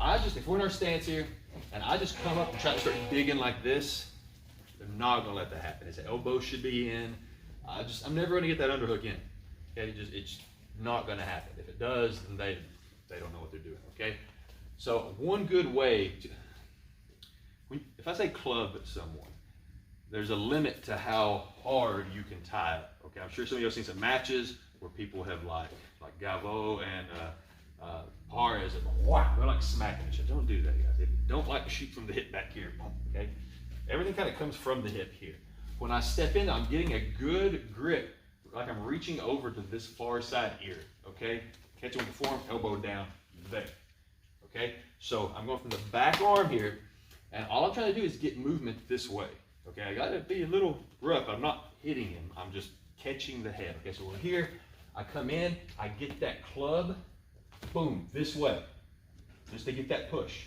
if we're in our stance here, and I just come up and try to start digging like this, they're not gonna let that happen. His elbow should be in. I'm never gonna get that underhook in. Okay, it's not gonna happen. If it does, then they don't know what they're doing. Okay, so one good way to, if I say club at someone, there's a limit to how hard you can tie it. Okay, I'm sure some of you have seen some matches where people have like Gavo and Pares, they're like smacking each other. Don't do that, guys. If you don't like to shoot from the hip back here, okay? Everything kind of comes from the hip here. When I step in, I'm getting a good grip, like I'm reaching over to this far side ear, okay? Catching with the forearm, elbow down, there, okay? So I'm going from the back arm here, and all I'm trying to do is get movement this way, okay? I got to be a little rough. I'm not hitting him. I'm just catching the head, okay? So we're here. I come in, I get that club, boom, this way, just to get that push,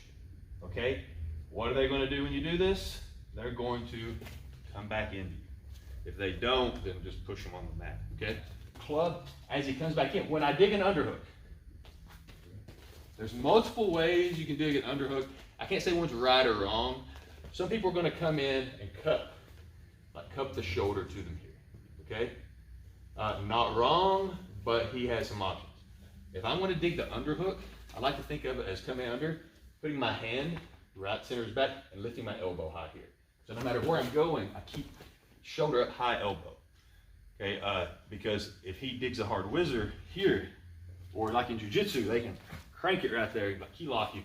okay? What are they going to do when you do this? They're going to come back in. If they don't, then just push them on the mat, okay? Club, as he comes back in. When I dig an underhook, there's multiple ways you can dig an underhook. I can't say one's right or wrong. Some people are going to come in and cup the shoulder to them here, okay? Not wrong, but he has some options. If I'm going to dig the underhook, I like to think of it as coming under, putting my hand right center his back, and lifting my elbow high here. So no matter where I'm going, I keep shoulder up, high elbow. Okay, because if he digs a hard whizzer here, or like in jiu-jitsu, they can crank it right there, like key lock you,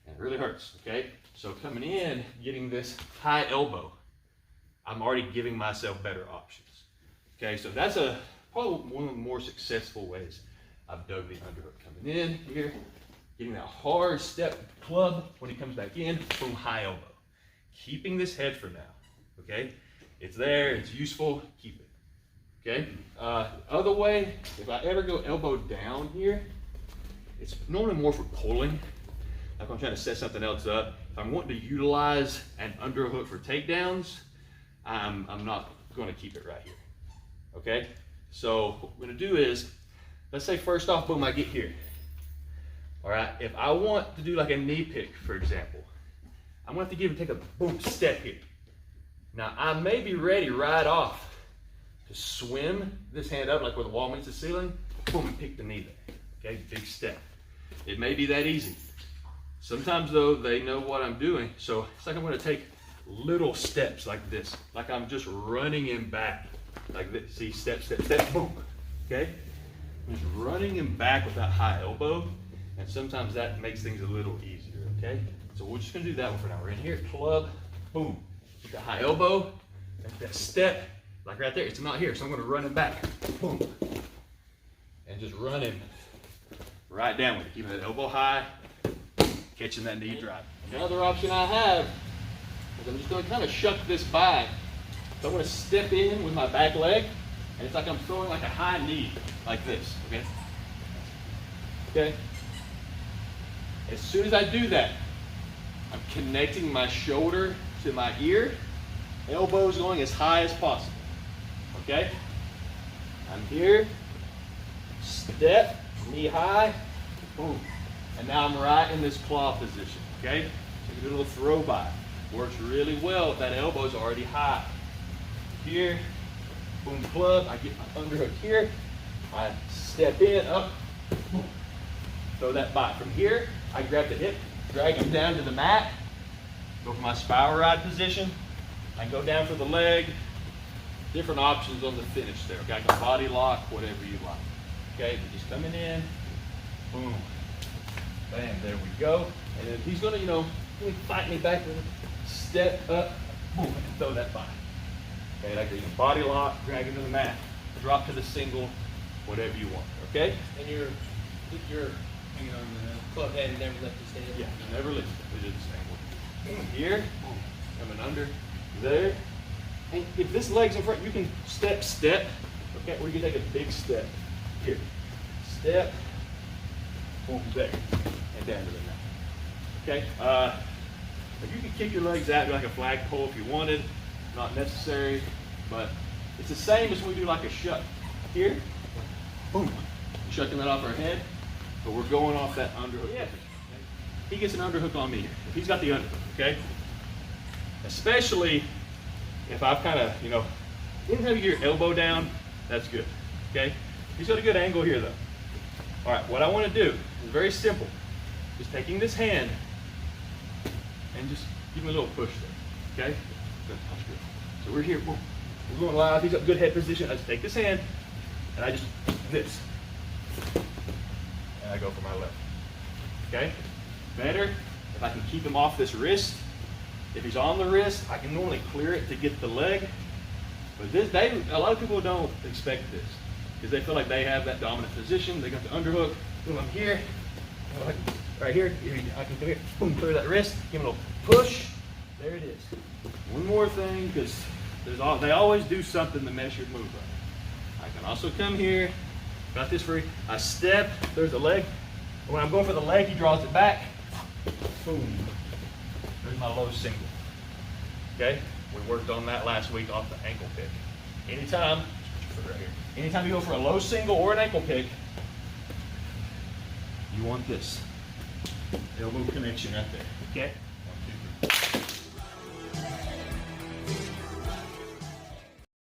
and it really hurts. Okay, so coming in, getting this high elbow, I'm already giving myself better options. Okay, so that's probably one of the more successful ways I've dug the underhook. Coming in here, getting that hard step club when he comes back in, boom, high elbow. Keeping this head for now, okay? It's there, it's useful, keep it, okay? Other way, if I ever go elbow down here, it's normally more for pulling. Like I'm trying to set something else up. If I'm wanting to utilize an underhook for takedowns, I'm not gonna keep it right here, okay? So what we're gonna do is, let's say first off, boom, I get here. All right, if I want to do like a knee pick, for example, I'm gonna have to take a boom step here. Now I may be ready right off to swim this hand up like where the wall meets the ceiling, boom, and pick the knee there, okay, big step. It may be that easy. Sometimes though, they know what I'm doing, so it's like I'm gonna take little steps like this, like I'm just running him back, like this, see, step, step, step, boom, okay? I'm just running him back with that high elbow, and sometimes that makes things a little easier, okay? So we're just gonna do that one for now. We're in here, club, boom. Get the high elbow, make that step, like right there, it's not here, so I'm gonna run him back, boom. And just run him right down with it, keeping that elbow high, catching that knee drop. Another option I have is I'm just gonna kind of shuck this by. So I'm gonna step in with my back leg, and it's like I'm throwing like a high knee, like this, okay? Okay? As soon as I do that, I'm connecting my shoulder to my ear, elbows going as high as possible, okay? I'm here, step, knee high, boom. And now I'm right in this claw position, okay? So you do a little throw by. Works really well if that elbow's already high. Here, boom, club, I get my underhook here, I step in, up, boom. Throw that by. From here, I grab the hip, drag him down to the mat, go for my spiral ride position, I go down for the leg, different options on the finish there, okay? I can body lock, whatever you like, okay? But just coming in, boom, bam, there we go. And then he's gonna, fight me back with a step up, boom, and throw that by. Okay, like you can body lock, drag him to the mat, drop to the single, whatever you want, okay? And you're hanging on the club head and never left his stand. Yeah, never leave. We did the same one. Here, coming under, there. And if this leg's in front, you can step, okay? Or you can take a big step. Here, step, boom, there, and down to the mat. Okay? You can kick your legs out, do like a flagpole if you wanted. Not necessary, but it's the same as when we do like a shuck. Here, boom, shucking that off our head, but we're going off that underhook. Yeah. he gets an underhook on me here. If he's got the underhook, okay? Especially if I've kind of, you know, anytime you get your elbow down, that's good, okay? He's got a good angle here though. All right, what I want to do is very simple. Just taking this hand and just give him a little push there, okay? Good. So we're here, we're going live. He's got good head position. I just take this hand and I just this. And I go for my left, okay? Better if I can keep him off this wrist. If he's on the wrist, I can normally clear it to get the leg. But this, a lot of people don't expect this because they feel like they have that dominant position. They got the underhook. Boom, I'm here. Right here. I can come here. Boom, clear that wrist. Give him a little push. There it is. One more thing, because they always do something to mess your move up. I can also come here. Got this free. I step. There's a leg. When I'm going for the leg, he draws it back. Boom. There's my low single. Okay? We worked on that last week off the ankle pick. Anytime you go for a low single or an ankle pick, you want this elbow connection right there. Okay?